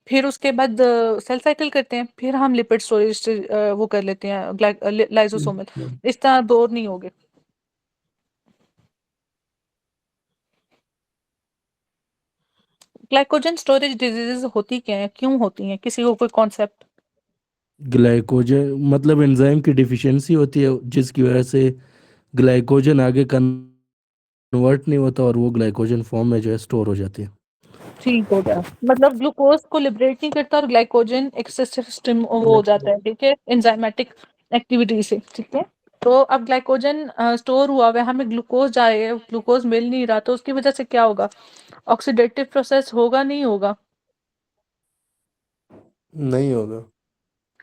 फिर उसके बाद सेल साइकिल करते हैं, फिर हम लिपिड स्टोरेज से वो कर लेते हैं लाइसोसोमल। अच्छा। इस तरह बोर नहीं होगे। ग्लाइकोजन स्टोरेज डिजीजेज होती क्या है, क्यों होती हैं, किसी को कोई कॉन्सेप्ट? ग्लाइकोजन मतलब एंजाइम की डिफिशियंसी होती है जिसकी वजह से ग्लाइकोजन आगे कन्वर्ट नहीं होता और वो ग्लाइकोजन फॉर्म में जो है स्टोर हो जाती है। ठीक हो गया। मतलब ग्लूकोज को लिबरेट नहीं करता और ग्लाइकोजन एक्सेसिव स्टिम वो हो जाता है, ठीक है, एंजाइमेटिक एक्टिविटी से, ठीक है। तो अब ग्लाइकोजन स्टोर हुआ हुआ है, हमें ग्लूकोज जाए, ग्लूकोज मिल नहीं रहा, तो उसकी वजह से क्या होगा? ऑक्सीडेटिव प्रोसेस होगा, नहीं होगा? नहीं होगा।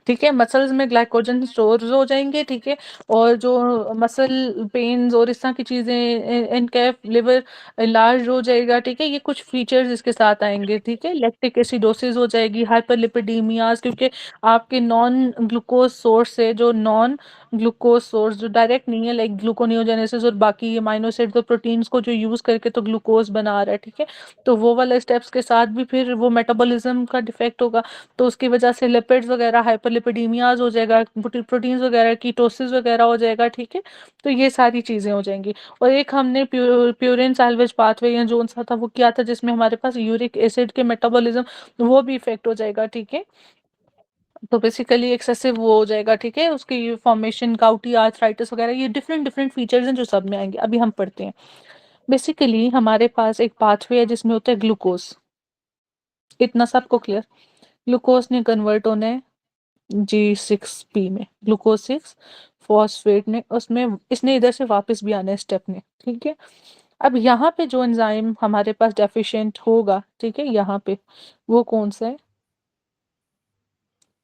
ठीक है, मसल्स में ग्लाइकोजन स्टोर हो जाएंगे, ठीक है। और जो मसल पेन्स और इस तरह की चीजें, इनके लिवर लार्ज हो जाएगा, ठीक है, ये कुछ फीचर्स इसके साथ आएंगे, ठीक है। लैक्टिक एसिडोसिस हो जाएगी, हाइपरलिपिडीमियाज, क्योंकि आपके नॉन ग्लूकोज सोर्स से, जो नॉन ग्लूकोज सोर्स जो डायरेक्ट नहीं है, लाइक ग्लूकोनियोजेनेसिस और बाकी अमाइनो एसिड्स और प्रोटीन्स को जो यूज करके तो ग्लूकोज बना रहा है, ठीक है। तो वो वाले स्टेप्स के साथ भी फिर वो मेटाबॉलिज्म का डिफेक्ट होगा, तो उसकी वजह से लिपिड्स वगैरह, हाइपरलिपिडीमियाज हो जाएगा, प्रोटीन्स वगैरह, कीटोसिस वगैरह हो जाएगा, ठीक है। तो ये सारी चीजें हो जाएंगी। और एक हमने प्यूरिन सैल्वेज पाथवे या जोन सा था वो किया था, जिसमें हमारे पास यूरिक एसिड के मेटाबॉलिज्म वो भी इफेक्ट हो जाएगा, ठीक है। तो बेसिकली एक्सेसिव वो हो जाएगा, ठीक है, उसकी फॉर्मेशन, गाउटी आर्थराइटिस वगैरह, ये डिफरेंट डिफरेंट फीचर्स हैं जो सब में आएंगे, अभी हम पढ़ते हैं। बेसिकली हमारे पास एक पाथवे है जिसमें होता है ग्लूकोज, इतना सबको क्लियर? ग्लूकोज ने कन्वर्ट होना है G6P में, ग्लूकोज 6 फॉस्फेट में, उसमें इसने इधर से वापस भी आना है स्टेप ने, ठीक है। अब यहाँ पे जो एंजाइम हमारे पास डेफिशिएंट होगा, ठीक है, यहाँ पे वो कौन सा है?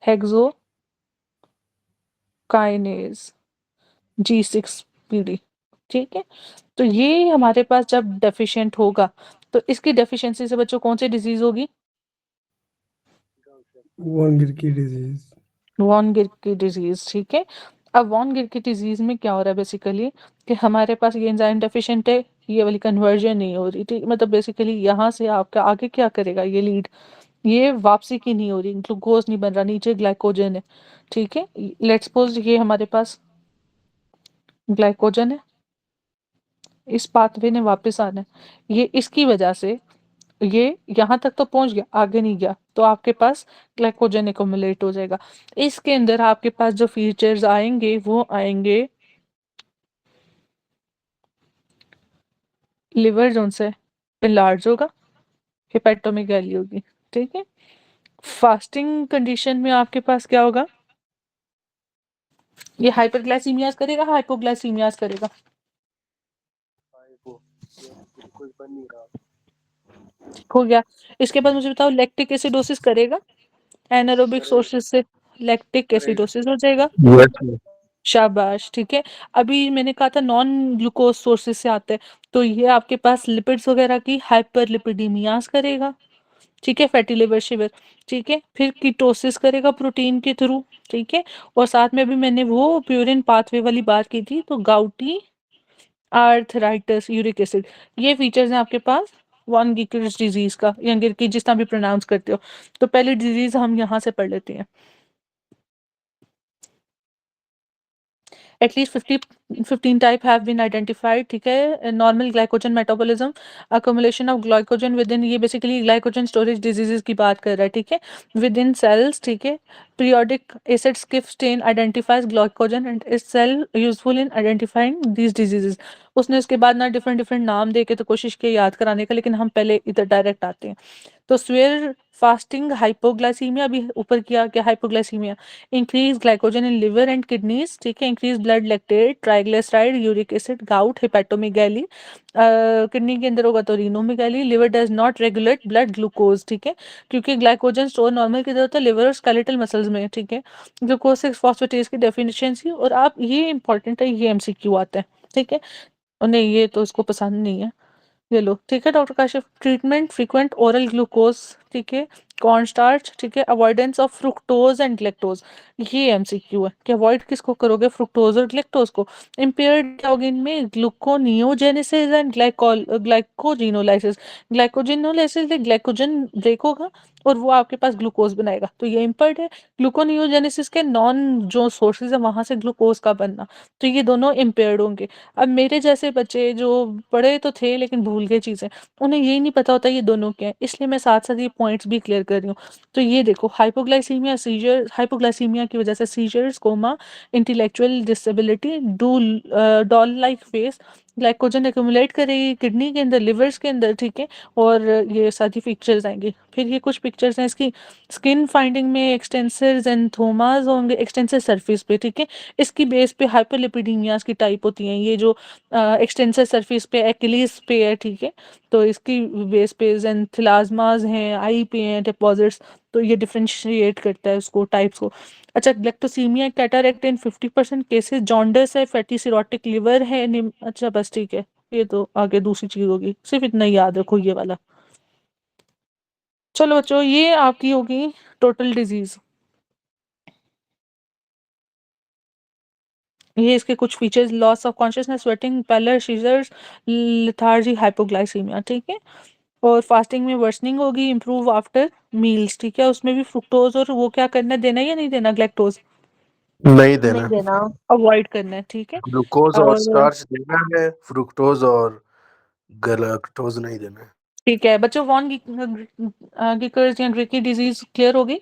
हेक्सोकाइनेज, G6PD, ठीक है। तो ये हमारे पास जब डेफिशिएंट होगा, तो इसकी डेफिशिएंसी से बच्चों कौन सी डिजीज होगी? वॉन गिर की डिजीज। वॉन गिर की डिजीज, ठीक है। अब वॉन गिर की डिजीज में क्या हो रहा है बेसिकली, कि हमारे पास ये एंजाइम डेफिशिएंट है, ये वाली कन्वर्जन नहीं हो रही, ठीक, मतलब बेसिकली यहाँ से आपका आगे क्या करेगा ये लीड, ये वापसी की नहीं हो रही, ग्लूकोज नहीं बन रहा, नीचे ग्लाइकोजन है, ठीक है। लेट्स सपोज ये हमारे पास ग्लाइकोजन है, इस पाथवे ने वापस आना है, ये इसकी वजह से ये यहाँ तक तो पहुंच गया, आगे नहीं गया, तो आपके पास ग्लाइकोजन एक्युमुलेट हो जाएगा। इसके अंदर आपके पास जो फीचर्स आएंगे वो आएंगे, लिवर जोन से इनलार्ज होगा, हेपेटोमेगाली होगी, ठीक है। फास्टिंग कंडीशन में आपके पास क्या होगा? ये हाइपरग्लाइसीमियास करेगा, हाइपोग्लाइसीमियास करेगा? हो गया। इसके बाद मुझे बताओ, लैक्टिक एसिडोसिस करेगा? एनारोबिक सोर्सेज से लैक्टिक एसिडोसिस हो जाएगा। यस। शाबाश, ठीक है। अभी मैंने कहा था नॉन ग्लूकोज सोर्सेज से आते हैं, तो ये आपके पास लिपिड्स वगैरह की हाइपरलिपिडीमियास करेगा, ठीक है, फैटी लिवर शिवर, ठीक है। फिर कीटोसिस करेगा प्रोटीन के थ्रू, ठीक है। और साथ में भी मैंने वो प्यूरिन पाथवे वाली बात की थी, तो गाउटी आर्थराइटिस, यूरिक एसिड, ये फीचर्स हैं आपके पास वन गिलक्रिस्ट डिजीज का, या गिलकी जिस तरह भी प्रोनाउंस करते हो। तो पहली डिजीज हम यहाँ से पढ़ लेते हैं। At least 15 type have been identified, ठीक है। Normal glycogen metabolism, accumulation of glycogen within, ये बेसिकली ग्लाइकोजन स्टोरेज डिजीजेस की बात कर रहा है, ठीक है, विद इन सेल्स, ठीक है। Periodic acid Schiff stain identifies glycogen and is cell useful in identifying these diseases. उसने उसके बाद ना डिफरेंट डिफरेंट नाम दे के तो कोशिश की याद कराने का, लेकिन हम पहले इधर डायरेक्ट आते हैं। तो स्वेयर फास्टिंग हाइपोग्लाइसीमिया, अभी ऊपर किया क्या, hypoglycaemia, increase glycogen in liver and kidneys, ठीक है, increase blood lactate, triglyceride, uric acid, gout, hepatomegaly, kidney के अंदर होगा तो renomegaly, liver does not regulate blood glucose, ठीक है, क्योंकि ग्लाइकोजन स्टोर नॉर्मल की जरूरत है लिवर और स्केलेटल मसल्स में, ठीक है। ग्लूकोज 6 फॉस्फेटेज की डेफिशिएंसी, और आप ये इंपॉर्टेंट है, ये एमसीक्यू आता है, ठीक है। और नहीं, ये तो इसको पसंद नहीं है, ये लो, ठीक है। Doctor Kashif, treatment frequent oral glucose, ठीक है, कॉर्न स्टार्च, ठीक है, avoidance of fructose and galactose, ये एमसीक्यू है कि अवॉइड किसको करोगे, फ्रुक्टोज और ग्लेक्टोज को। इम्पेयर्ड क्या होगा इनमें, gluconeogenesis and glycogenolysis, glycogenolysis glycogen break होगा, और वो आपके पास ग्लूकोज बनाएगा, तो ये इम्पर्ड है। ग्लूकोनियोजेनेसिस के नॉन जो सोर्सेज है वहां से ग्लूकोज का बनना, तो ये दोनों इम्पेयर्ड होंगे। अब मेरे जैसे बच्चे जो पढ़े तो थे लेकिन भूल गए चीजें, उन्हें यही नहीं पता होता ये दोनों क्या है, इसलिए मैं साथ साथ ये पॉइंट्स भी क्लियर कर रही हूँ। तो ये देखो, हाइपोग्लाइसीमिया सीजर, हाइपोग्लाइसीमिया की वजह से seizures, coma, intellectual disability, doll like face, glycogen accumulate करेगी किडनी के अंदर, लिवर्स के अंदर, ठीक है। और ये सारी पिक्चर्स आएंगी। फिर ये कुछ पिक्चर्स हैं इसकी, स्किन फाइंडिंग में एक्सटेंसर एंथोमास होंगे एक्सटेंसर सरफेस पे, ठीक है। इसकी बेस पे हाइपरलिपिडीमियास की टाइप होती हैं, ये जो एक्सटेंसर सरफेस पे एक्लिस पे है, ठीक है। तो इसकी बेस पे जेंथिलाज्मास हैं, आई पे हैं डिपॉजिट्स, तो ये डिफरेंशिएट करता है उसको, टाइप्स को। अच्छा, ग्लेक्टोसीमिया कैटारेक्ट इन 50% केसेस, जॉन्डिस है, फैटी सिरोटिक लिवर है, अच्छा बस ठीक है। ये तो आगे दूसरी चीज होगी, सिर्फ इतना ही याद रखो ये वाला। चलो बच्चों, ये आपकी होगी टोटल डिजीज। ये इसके कुछ features, loss of consciousness, sweating, pallor, seizures, lethargy, hypoglycaemia, ठीक है। और फास्टिंग में वर्सनिंग होगी, इंप्रूव आफ्टर मील्स, ठीक है। उसमें भी फ्रुक्टोज और वो क्या करना है, देना है या नहीं देना, ग्लैक्टोज नहीं नहीं देना। देना, अवॉइड करना है, ठीक है। ग्लूकोज और और स्टार्च देना है, फ्रुक्टोज और गैलेक्टोज नहीं देना है। ठीक है बच्चों, वॉन गिकर्स या ग्रिकी डिजीज क्लियर होगी।